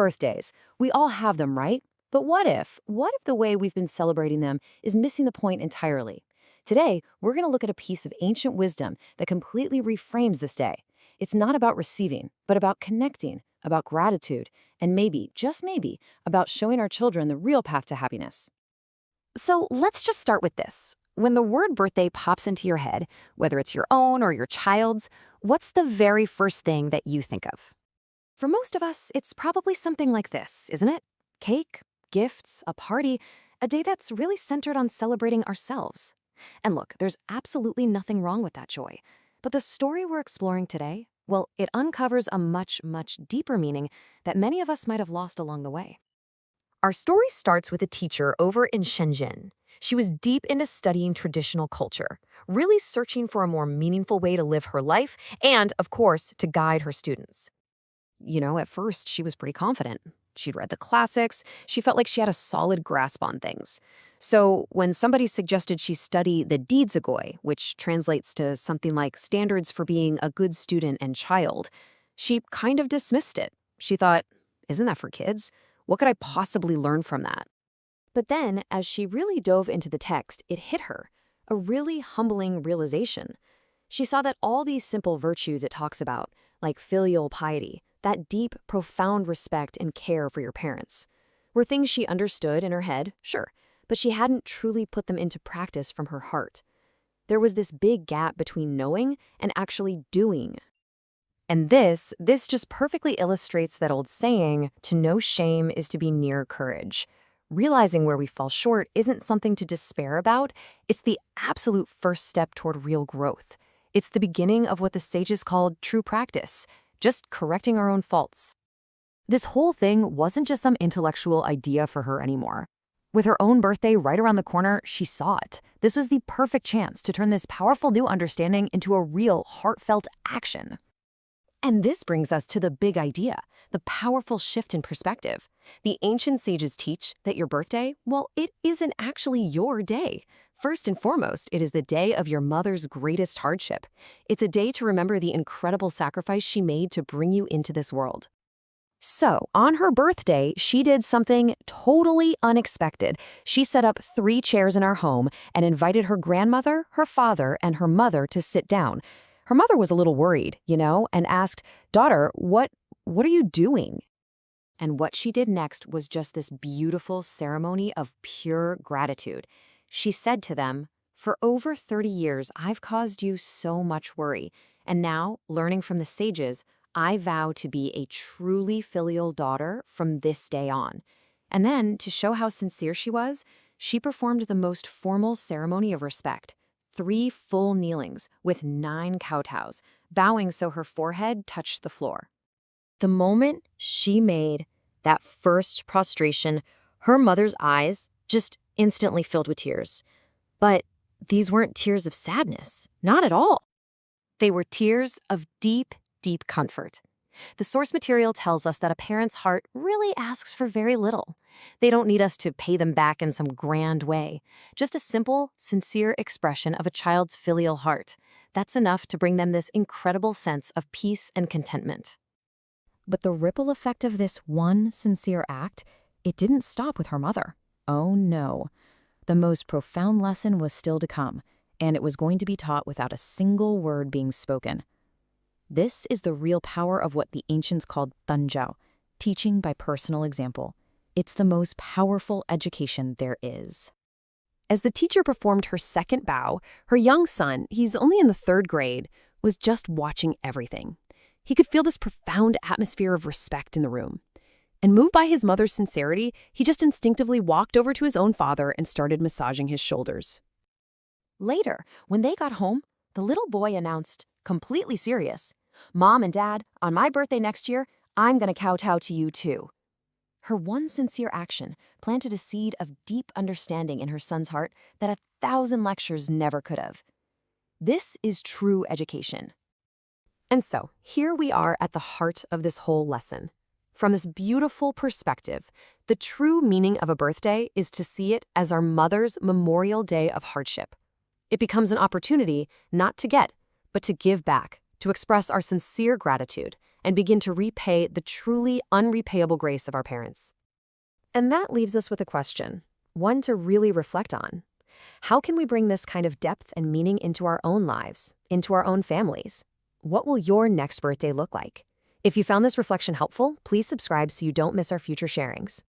Birthdays. We all have them, right? But what if the way we've been celebrating them is missing the point entirely? Today, we're going to look at a piece of ancient wisdom that completely reframes this day. It's not about receiving, but about connecting, about gratitude, and maybe, just maybe, about showing our children the real path to happiness. So let's just start with this. When the word birthday pops into your head, whether it's your own or your child's, what's the very first thing that you think of? For most of us, it's probably something like this, isn't it? Cake, gifts, a party, a day that's really centered on celebrating ourselves. And look, there's absolutely nothing wrong with that joy. But the story we're exploring today, well, it uncovers a much, much deeper meaning that many of us might have lost along the way. Our story starts with a teacher over in Shenzhen. She was deep into studying traditional culture, really searching for a more meaningful way to live her life and, of course, to guide her students. At first, she was pretty confident. She'd read the classics. She felt like she had a solid grasp on things. So when somebody suggested she study the Zi Gui, which translates to something like standards for being a good student and child, she kind of dismissed it. She thought, isn't that for kids? What could I possibly learn from that? But then, as she really dove into the text, it hit her, a really humbling realization. She saw that all these simple virtues it talks about, like filial piety, that deep, profound respect and care for your parents, were things she understood in her head, sure, but she hadn't truly put them into practice from her heart. There was this big gap between knowing and actually doing. And this just perfectly illustrates that old saying, to know shame is to be near courage. Realizing where we fall short isn't something to despair about, it's the absolute first step toward real growth. It's the beginning of what the sages called true practice, just correcting our own faults. This whole thing wasn't just some intellectual idea for her anymore. With her own birthday right around the corner, she saw it. This was the perfect chance to turn this powerful new understanding into a real, heartfelt action. And this brings us to the big idea, the powerful shift in perspective. The ancient sages teach that your birthday, well, it isn't actually your day. First and foremost, it is the day of your mother's greatest hardship. It's a day to remember the incredible sacrifice she made to bring you into this world. So, on her birthday, she did something totally unexpected. She set up 3 chairs in our home and invited her grandmother, her father, and her mother to sit down. Her mother was a little worried, and asked, "Daughter, what are you doing?" And what she did next was just this beautiful ceremony of pure gratitude. She said to them, "For over 30 years, I've caused you so much worry. And now, learning from the sages, I vow to be a truly filial daughter from this day on." And then, to show how sincere she was, she performed the most formal ceremony of respect. 3 full kneelings with 9 kowtows, bowing so her forehead touched the floor. The moment she made that first prostration, her mother's eyes just instantly filled with tears. But these weren't tears of sadness, not at all. They were tears of deep, deep comfort. The source material tells us that a parent's heart really asks for very little. They don't need us to pay them back in some grand way. Just a simple, sincere expression of a child's filial heart. That's enough to bring them this incredible sense of peace and contentment. But the ripple effect of this one sincere act, it didn't stop with her mother. Oh no. The most profound lesson was still to come, and it was going to be taught without a single word being spoken. This is the real power of what the ancients called danjiao, teaching by personal example. It's the most powerful education there is. As the teacher performed her second bow, her young son, he's only in the 3rd grade, was just watching everything. He could feel this profound atmosphere of respect in the room. And moved by his mother's sincerity, he just instinctively walked over to his own father and started massaging his shoulders. Later, when they got home, the little boy announced, completely serious, "Mom and Dad, on my birthday next year, I'm going to kowtow to you too." Her one sincere action planted a seed of deep understanding in her son's heart that 1,000 lectures never could have. This is true education. And so, here we are at the heart of this whole lesson. From this beautiful perspective, the true meaning of a birthday is to see it as our mother's memorial day of hardship. It becomes an opportunity not to get, but to give back, to express our sincere gratitude, and begin to repay the truly unrepayable grace of our parents. And that leaves us with a question, one to really reflect on. How can we bring this kind of depth and meaning into our own lives, into our own families? What will your next birthday look like? If you found this reflection helpful, please subscribe so you don't miss our future sharings.